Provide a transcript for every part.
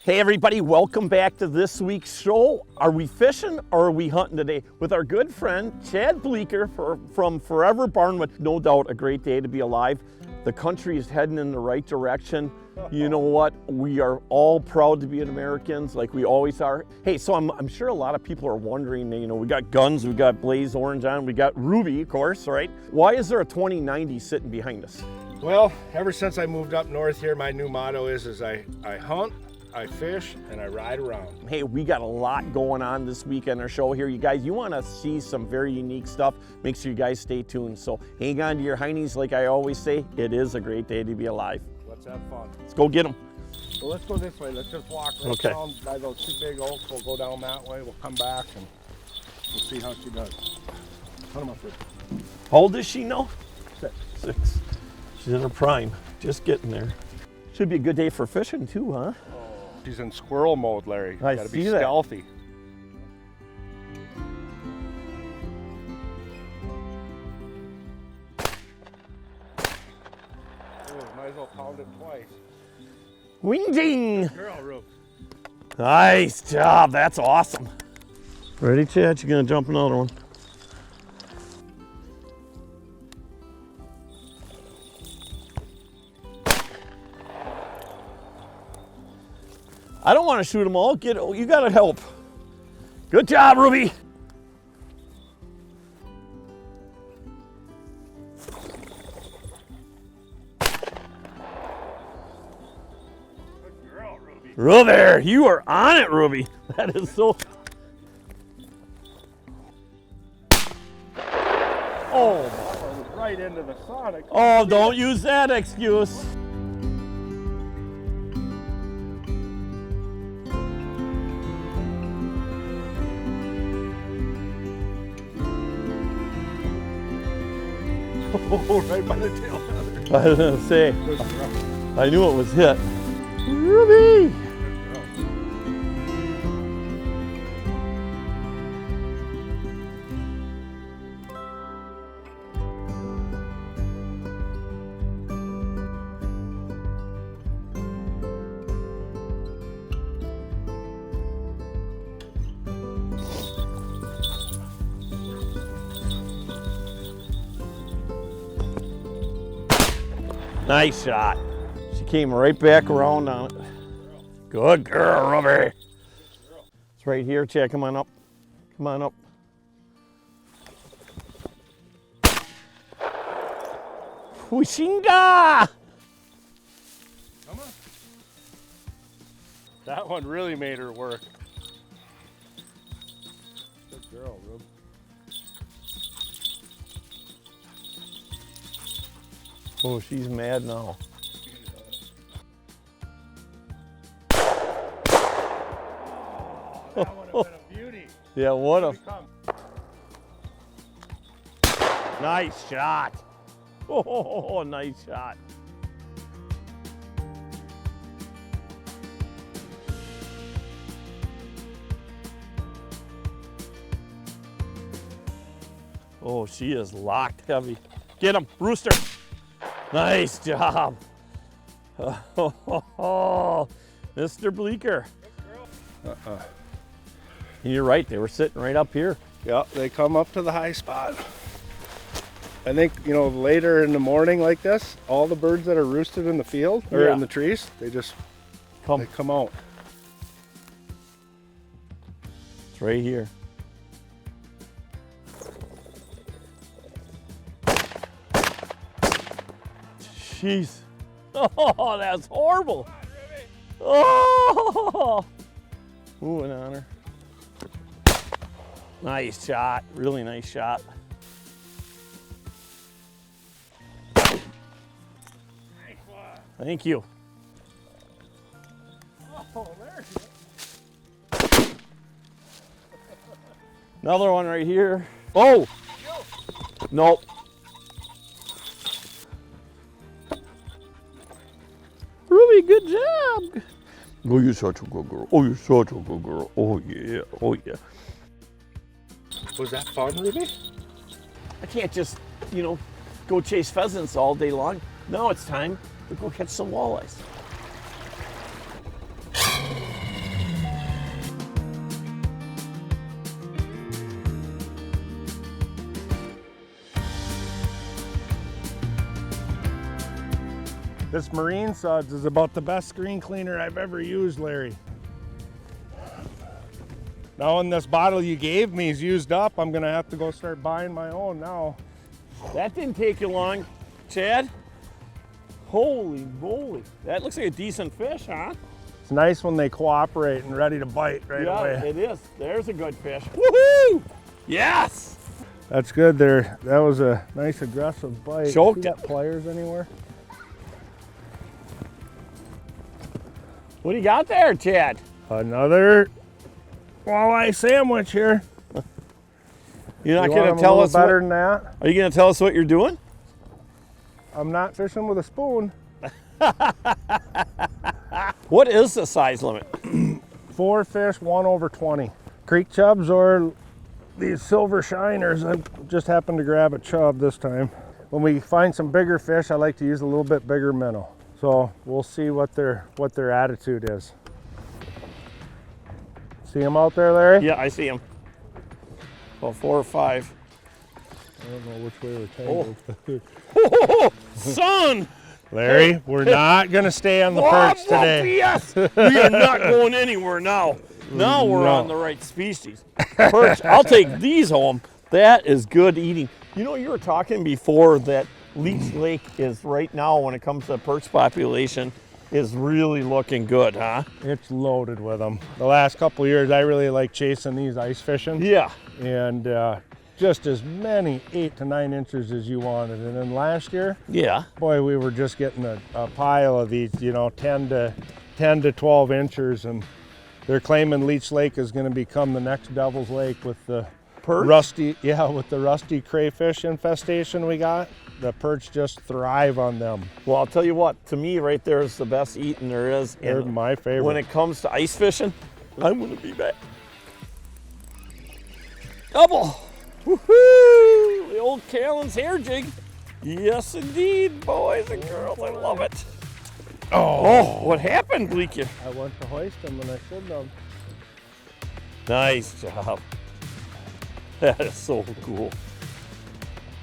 Hey everybody, welcome back to this week's show. Are we fishing or are we hunting today? With our good friend Chad Bleeker from Forever Barnwood. No doubt a great day to be alive. The country is heading in the right direction. You know what? We are all proud to be Americans like we always are. Hey, so I'm sure a lot of people are wondering, you know, we got guns, we got Blaze Orange on, we got Ruby, of course, right? Why is there a 2090 sitting behind us? Well, ever since I moved up north here, my new motto is I hunt, I fish, and I ride around. Hey, we got a lot going on this week on our show here. You guys, you want to see some very unique stuff, make sure you guys stay tuned. So hang on to your heinies like I always say. It is a great day to be alive. Let's have fun. Let's go get them. So let's go this way. Let's just walk right down by those two big oaks. We'll go down that way. We'll come back and we'll see how she does. Hunt them up with. How old is she now? 6. 6. She's in her prime, just getting there. Should be a good day for fishing too, huh? She's in squirrel mode, Larry. I Gotta see be that. stealthy. Oh, might as well pound it twice. Wing ding! Girl, Rube. Nice job, that's awesome. Ready, Chad? You're gonna jump another one. I don't want to shoot them all. You gotta help. Good job, Ruby. Good girl, Ruby. Ruby, you are on it, Ruby. That is so. Oh. Right into the sun. Oh, don't use that excuse. Oh, right by the tail feather. I was gonna say, I knew it was hit. Ruby! Nice shot. She came right back around on it. Good girl, Ruby. It's right here, Chad. Come on up. Come on up. Wushinga! Come on. That one really made her work. Good girl, Rube. Oh, she's mad now. That would have been a beauty. Yeah, what a Come. nice shot. Oh, nice shot. Oh, she is locked heavy. Get him, Rooster. Nice job. Oh, Mr. Bleeker. And you're right, they were sitting right up here. Yeah, they come up to the high spot. I think, you know, later in the morning like this, all the birds that are roosted in the field or Yeah. in the trees, they just Come. they come out. It's right here. Jeez. Oh, that's horrible. Oh. Ooh, an honor. Nice shot. Really nice shot. Thank you. Oh, there Another one right here. Oh! Nope. Ruby, good job. Oh, you're such a good girl. Oh, you're such a good girl. Oh, yeah. Oh, yeah. Was that fun, Ruby? I can't just, you know, go chase pheasants all day long. Now it's time to go catch some walleyes. This Marine Suds is about the best screen cleaner I've ever used, Larry. Now when this bottle you gave me is used up, I'm gonna have to go start buying my own now. That didn't take you long, Chad. Holy moly. That looks like a decent fish, huh? It's nice when they cooperate and ready to bite right away. Yeah, it is. There's a good fish. Woohoo! Yes! That's good there. That was a nice aggressive bite. Choked You it. got pliers anywhere? What do you got there, Chad? Another walleye sandwich here. You're not You going want to tell them a us little better what, than that? are you going to tell us what you're doing? I'm not fishing with a spoon. What is the size limit? 4 fish, 1 over 20. Creek chubs or these silver shiners. I just happened to grab a chub this time. When we find some bigger fish, I like to use a little bit bigger minnow. So we'll see what their attitude is. See them out there, Larry? Yeah, I see him. Well, 4 or 5. I don't know which way we're tangled. Oh, son! Larry, we're not gonna stay on the perch today. Yes! We are not going anywhere now. Now we're No. on the right species. Perch, I'll take these home. That is good eating. You know, you were talking before that Leech Lake is right now, when it comes to the perch population, is really looking good, huh? It's loaded with them. The last couple of years, I really like chasing these ice fishing. Yeah. And just as many 8 to 9 inches as you wanted. And then last year, Yeah. boy, we were just getting a pile of these, you know, 10 to 12 inches. And they're claiming Leech Lake is going to become the next Devil's Lake with the Perch? rusty crayfish infestation we got. The perch just thrive on them. Well, I'll tell you what, to me right there is the best eating there is. They're And my favorite. when it comes to ice fishing, I'm going to be back. Double! Woohoo! The old Callan's hair jig. Yes, indeed, boys and girls. I love it. Oh, what happened, Bleeker? I went to hoist them and I shouldn't have. Nice job. That is so cool.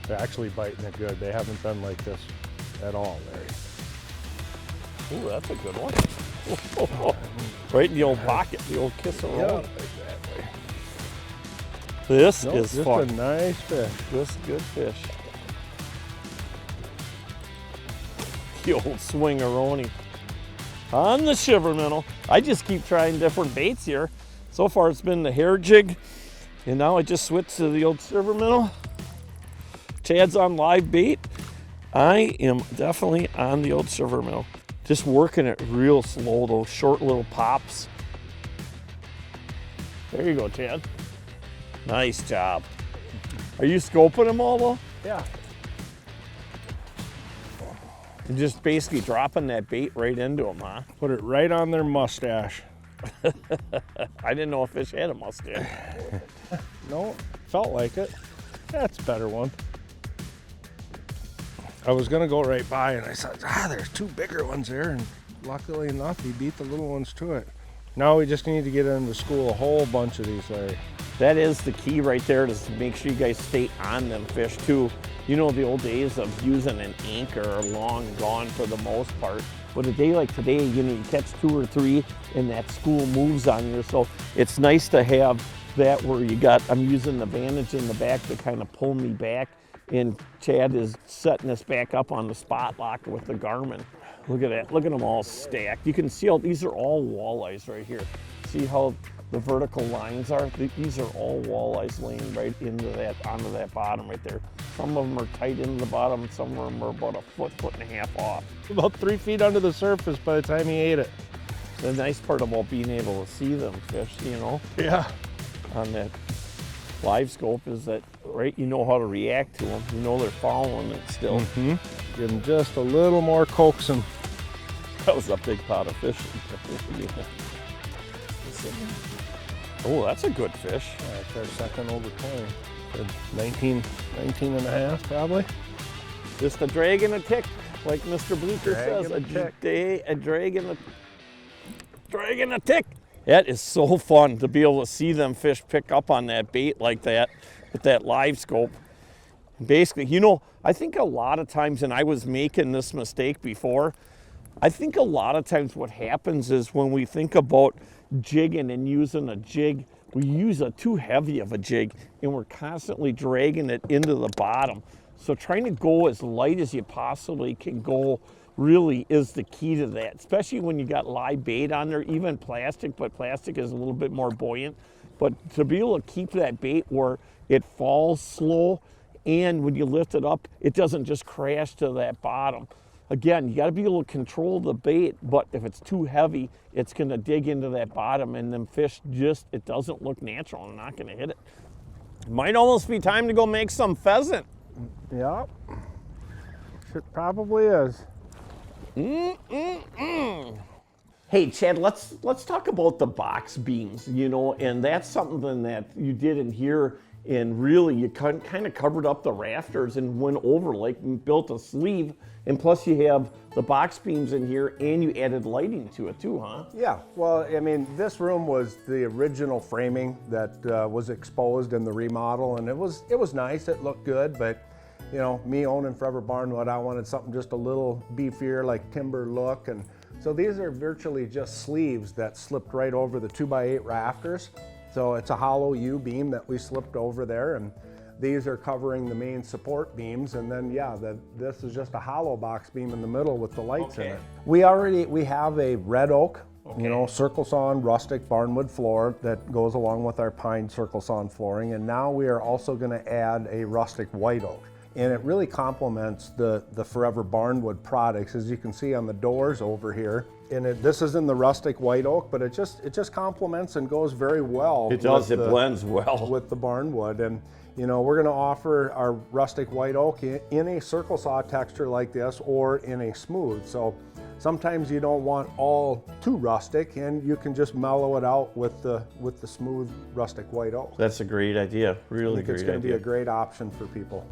They're actually biting it good. They haven't been like this at all, Larry. Ooh, that's a good one. Right in the old pocket, the old kiss around. Exactly. This Nope, is just fun. a nice fish. This is good fish. The old swingeroni. On the shiver minnow. I just keep trying different baits here. So far it's been the hair jig, and now I just switched to the old shiver minnow. Chad's on live bait. I am definitely on the old shiver minnow. Just working it real slow, those short little pops. There you go, Chad. Nice job. Are you scoping them all though? Yeah. And just basically dropping that bait right into them, huh? Put it right on their mustache. I didn't know a fish had a mustache. No, felt like it. That's a better one. I was gonna go right by and I said, there's 2 bigger ones there, and luckily enough, he beat the little ones to it. Now we just need to get into school a whole bunch of these, Larry. That is the key right there, to make sure you guys stay on them fish too. You know, the old days of using an anchor are long gone for the most part. But a day like today, you know, you catch 2 or 3 and that school moves on you. So it's nice to have that where you got, I'm using the bandage in the back to kind of pull me back. And Chad is setting us back up on the spot lock with the Garmin. Look at that, look at them all stacked. You can see how these are all walleyes right here. See how the vertical lines are? These are all walleyes laying right into that, onto that bottom right there. Some of them are tight into the bottom, some of them are about a foot and a half off. About 3 feet under the surface by the time he ate it. The nice part about being able to see them fish, you know, Yeah. on that live scope is that, right, you know how to react to them. You know they're following it still. Give him just a little more coaxing. That was a big pot of fish. Oh, that's a good fish. Yeah, it's our second over 20. 19 and a half probably. Just a drag and a tick, like Mr. Bleeker says. and a tick. A drag and a tick. That is so fun to be able to see them fish pick up on that bait like that with that live scope. Basically, you know, I think a lot of times, and I was making this mistake before, I think a lot of times what happens is when we think about jigging and using a jig, we use a too heavy of a jig and we're constantly dragging it into the bottom. So trying to go as light as you possibly can go really is the key to that, especially when you got live bait on there, even plastic, but plastic is a little bit more buoyant. But to be able to keep that bait where it falls slow, and when you lift it up, it doesn't just crash to that bottom. Again, you got to be able to control the bait, but if it's too heavy, it's going to dig into that bottom, and them fish just, it doesn't look natural and not going to hit it. It might almost be time to go make some pheasant. Yeah, it probably is. Hey, Chad, let's talk about the box beams, you know, and that's something that you did in here, and really you kind of covered up the rafters and went over, like built a sleeve, and plus you have the box beams in here and you added lighting to it too, huh? Yeah, well, I mean, this room was the original framing that was exposed in the remodel, and it was nice, it looked good, but you know, me owning Forever Barnwood, I wanted something just a little beefier, like timber look, and so these are virtually just sleeves that slipped right over the 2x8 rafters. So it's a hollow U beam that we slipped over there, and these are covering the main support beams, and then yeah, this is just a hollow box beam in the middle with the lights in it. We have a red oak, you know, circle sawn rustic barnwood floor that goes along with our pine circle sawn flooring, and now we are also going to add a rustic white oak. And it really complements the Forever Barnwood products, as you can see on the doors over here. And this is in the rustic white oak, but it just complements and goes very well. It does, it blends well with the barnwood. And you know, we're going to offer our rustic white oak in a circle saw texture like this, or in a smooth. So sometimes you don't want all too rustic, and you can just mellow it out with the smooth rustic white oak. That's a great idea, really great idea. It's going to be a great option for people.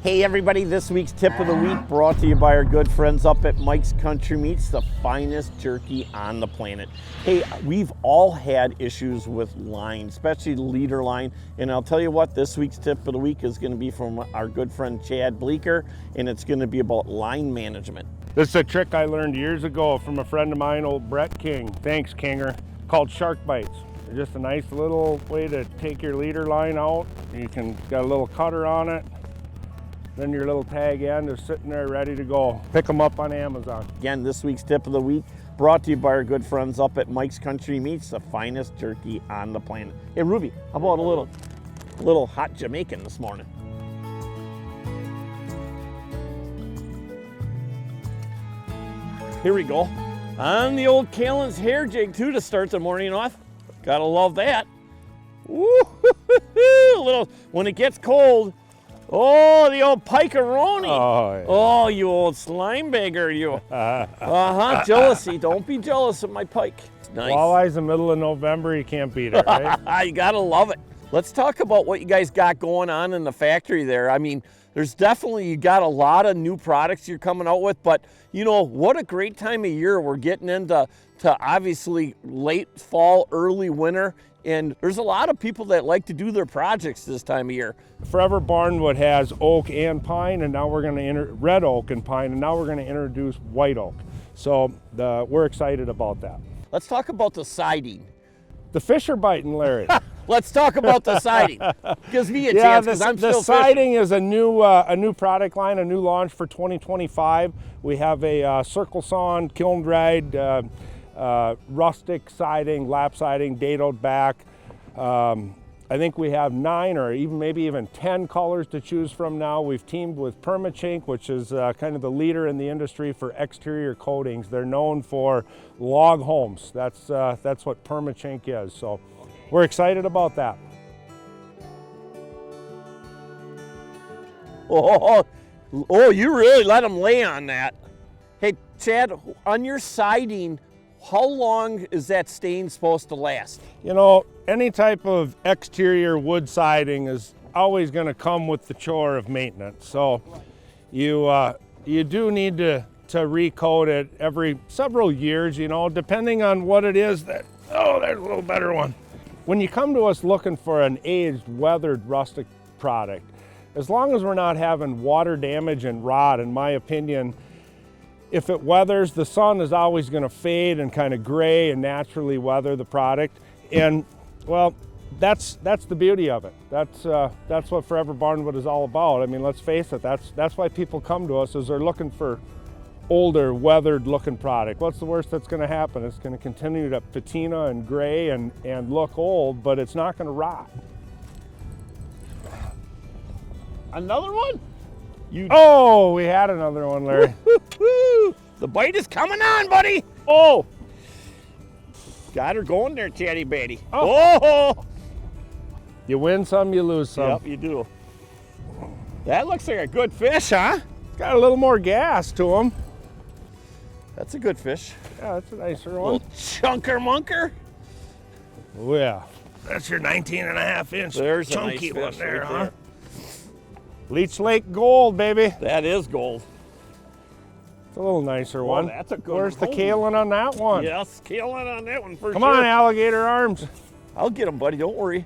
Hey everybody, this week's tip of the week brought to you by our good friends up at Mike's Country Meats, the finest jerky on the planet. Hey, we've all had issues with line, especially the leader line, and I'll tell you what, this week's tip of the week is going to be from our good friend Chad Bleeker, and it's going to be about line management. This is a trick I learned years ago from a friend of mine, old Brett King. Thanks, Kinger. Called shark bites. They're just a nice little way to take your leader line out. You can got a little cutter on it. Then your little tag end is sitting there ready to go. Pick them up on Amazon. Again, this week's tip of the week brought to you by our good friends up at Mike's Country Meats, the finest jerky on the planet. Hey Ruby, how about a little hot Jamaican this morning? Here we go. On the old Callan's hair jig too to start the morning off. Gotta love that. Woo-hoo-hoo-hoo. Little, when it gets cold, oh, the old picaroni. Oh, yeah. Oh, you old slime bagger, you. Jealousy. Don't be jealous of my pike. It's nice. Walleye's the middle of November, you can't beat it, right? You gotta love it. Let's talk about what you guys got going on in the factory there. I mean, there's definitely, you got a lot of new products you're coming out with, but you know, what a great time of year. We're getting into obviously late fall, early winter, and there's a lot of people that like to do their projects this time of year. Forever Barnwood has oak and pine, and now we're going to red oak and pine, and now we're going to introduce white oak. So we're excited about that. Let's talk about the siding. The fish are biting, Larry. Let's talk about the siding. Gives me a chance because I'm still fishing. The siding is a new product line, a new launch for 2025. We have a circle sawn, kiln dried, rustic siding, lap siding, dadoed back. I think we have 9 or maybe even 10 colors to choose from now. We've teamed with Permachink, which is kind of the leader in the industry for exterior coatings. They're known for log homes. That's what Permachink is. So we're excited about that. Oh, you really let them lay on that. Hey, Chad, on your siding, how long is that stain supposed to last? You know, any type of exterior wood siding is always going to come with the chore of maintenance. So you do need to recoat it every several years, you know, depending on what it is that, oh, there's a little better one. When you come to us looking for an aged, weathered, rustic product, as long as we're not having water damage and rot, in my opinion, if it weathers, the sun is always going to fade and kind of gray and naturally weather the product. And well, that's the beauty of it. That's what Forever Barnwood is all about. I mean, let's face it, that's why people come to us, is they're looking for older, weathered looking product. What's the worst that's going to happen? It's going to continue to patina and gray and look old, but it's not going to rot. Another one? Oh, we had another one, Larry. The bite is coming on, buddy. Oh, got her going there, Chatty Batty. Oh. You win some, you lose some. Yep, you do. That looks like a good fish, huh? Got a little more gas to him. That's a good fish. Yeah, that's a nicer one. Little chunker munker. Oh yeah, that's your 19.5-inch There's chunky a nice one fish there, right huh? there. Leech Lake Gold, baby. That is gold. It's a little nicer one. That's a good Where's one. the kaolin on that one? Yes, kaolin on that one for Come sure. on, alligator arms. I'll get him, buddy. Don't worry.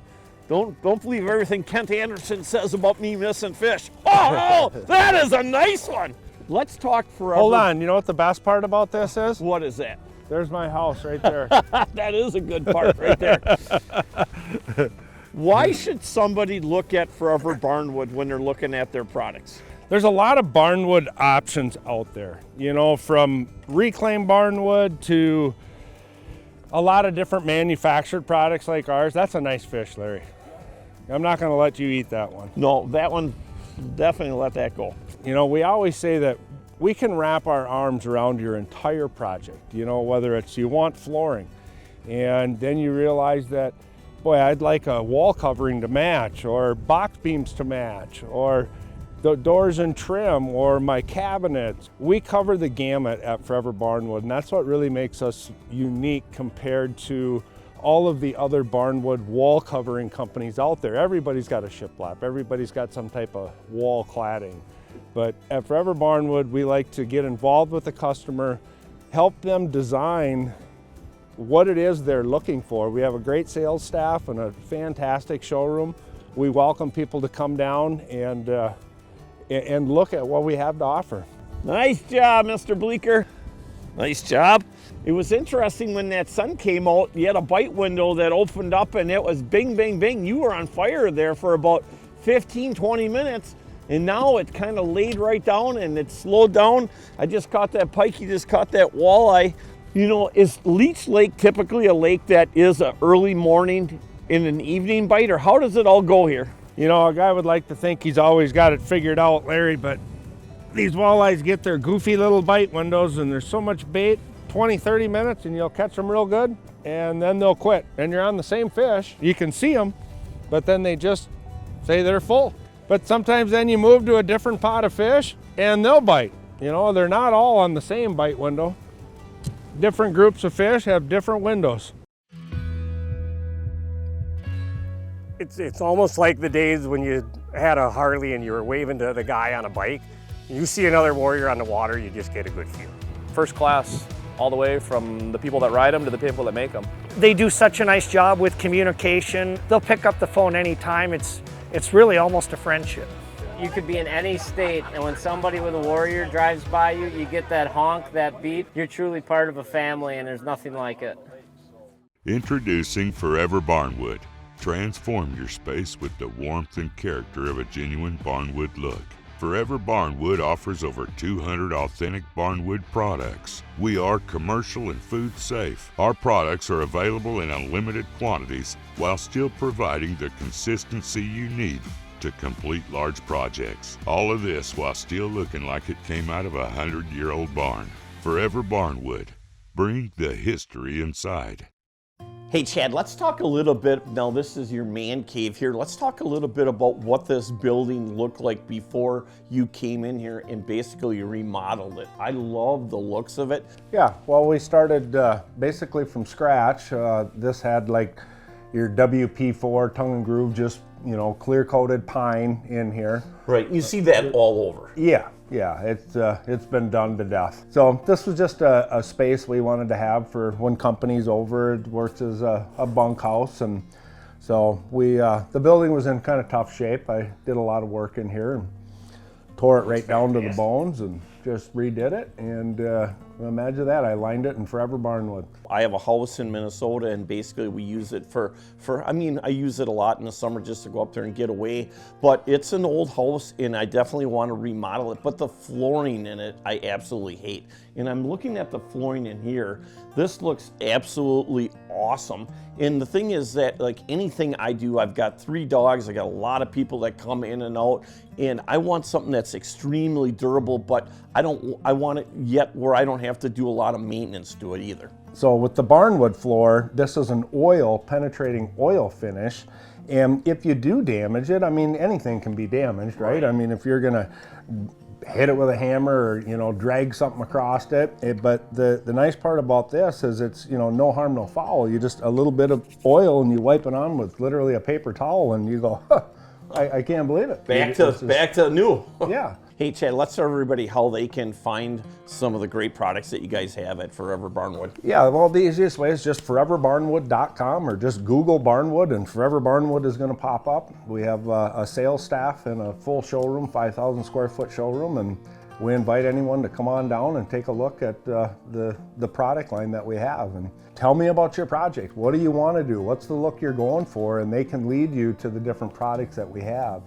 Don't believe everything Kent Anderson says about me missing fish. Oh, that is a nice one. Let's talk forever. Hold on. You know what the best part about this is? What is that? There's my house right there. That is a good part right there. Why should somebody look at Forever Barnwood when they're looking at their products? There's a lot of barnwood options out there, you know, from reclaimed barnwood to a lot of different manufactured products like ours. That's a nice fish, Larry. I'm not going to let you eat that one. No, that one, definitely let that go. You know, we always say that we can wrap our arms around your entire project, you know, whether it's you want flooring and then you realize that, boy, I'd like a wall covering to match, or box beams to match, or the doors and trim, or my cabinets. We cover the gamut at Forever Barnwood, and that's what really makes us unique compared to all of the other barnwood wall covering companies out there. Everybody's got a shiplap, everybody's got some type of wall cladding. But at Forever Barnwood, we like to get involved with the customer, help them design what it is they're looking for. We have a great sales staff and a fantastic showroom. We welcome people to come down and look at what we have to offer. Nice job, Mr. Bleeker. Nice job. It was interesting when that sun came out, you had a bite window that opened up and it was bing, bing, bing. You were on fire there for about 15, 20 minutes. And now it kind of laid right down and it slowed down. I just caught that pike, you just caught that walleye. You know, is Leech Lake typically a lake that is an early morning and an evening bite, or how does it all go here? You know, a guy would like to think he's always got it figured out, Larry, but these walleyes get their goofy little bite windows and there's so much bait, 20, 30 minutes and you'll catch them real good and then they'll quit. And you're on the same fish, you can see them, but then they just say they're full. But sometimes then you move to a different pot of fish and they'll bite. You know, they're not all on the same bite window. Different groups of fish have different windows. It's almost like the days when you had a Harley and you were waving to the guy on a bike. You see another warrior on the water, you just get a good feel. First class, all the way from the people that ride them to the people that make them. They do such a nice job with communication. They'll pick up the phone anytime. It's really almost a friendship. You could be in any state, and when somebody with a warrior drives by you, you get that honk, that beep. You're truly part of a family, and there's nothing like it. Introducing Forever Barnwood. Transform your space with the warmth and character of a genuine barnwood look. Forever Barnwood offers over 200 authentic barnwood products. We are commercial and food safe. Our products are available in unlimited quantities while still providing the consistency you need to complete large projects. All of this while still looking like it came out of a 100-year-old barn. Forever Barnwood. Bring the history inside. Hey Chad, let's talk a little bit, now this is your man cave here, let's talk a little bit about what this building looked like before you came in here and basically remodeled it. I love the looks of it. Yeah, well, we started basically from scratch. This had like your WP4 tongue and groove, just, you know, clear coated pine in here. Right, you see that all over. Yeah, it's been done to death. So this was just a space we wanted to have for when company's over. It works as a bunkhouse, and so the building was in kind of tough shape. I did a lot of work in here and tore it right down to the bones and just redid it, and imagine that, I lined it in Forever Barnwood. I have a house in Minnesota, and basically we use it for I mean, I use it a lot in the summer just to go up there and get away, but it's an old house and I definitely want to remodel it, but the flooring in it I absolutely hate. And I'm looking at the flooring in here. This looks absolutely awesome. And the thing is that, like anything I do, I've got 3 dogs, I got a lot of people that come in and out, and I want something that's extremely durable, but I want it yet where I don't have to do a lot of maintenance to it either. So with the Barnwood floor, this is an penetrating oil finish. And if you do damage it, I mean, anything can be damaged, right? I mean, if you're gonna hit it with a hammer or, drag something across it. But the nice part about this is it's, no harm, no foul. You just a little bit of oil and you wipe it on with literally a paper towel and you go, huh, I can't believe it. Back to new. Yeah. Hey Chad, let's tell everybody how they can find some of the great products that you guys have at Forever Barnwood. Yeah, well, the easiest way is just foreverbarnwood.com, or just Google Barnwood and Forever Barnwood is going to pop up. We have a sales staff and a full showroom, 5,000 square foot showroom, and we invite anyone to come on down and take a look at the product line that we have. And tell me about your project. What do you want to do? What's the look you're going for? And they can lead you to the different products that we have,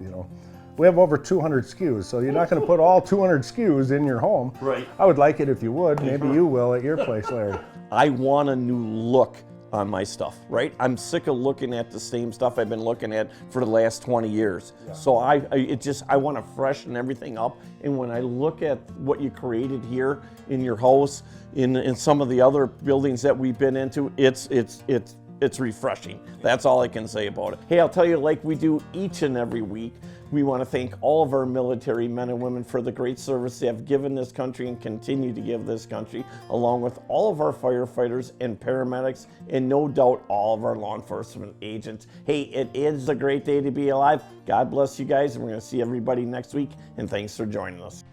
We have over 200 SKUs, so you're not going to put all 200 SKUs in your home. Right. I would like it if you would. Maybe you will at your place, Larry. I want a new look on my stuff, right? I'm sick of looking at the same stuff I've been looking at for the last 20 years. Yeah. So I want to freshen everything up. And when I look at what you created here in your house, in some of the other buildings that we've been into, it's refreshing. That's all I can say about it. Hey, I'll tell you, like we do each and every week, we want to thank all of our military men and women for the great service they have given this country and continue to give this country, along with all of our firefighters and paramedics, and no doubt all of our law enforcement agents. Hey, it is a great day to be alive. God bless you guys, and we're going to see everybody next week, and thanks for joining us.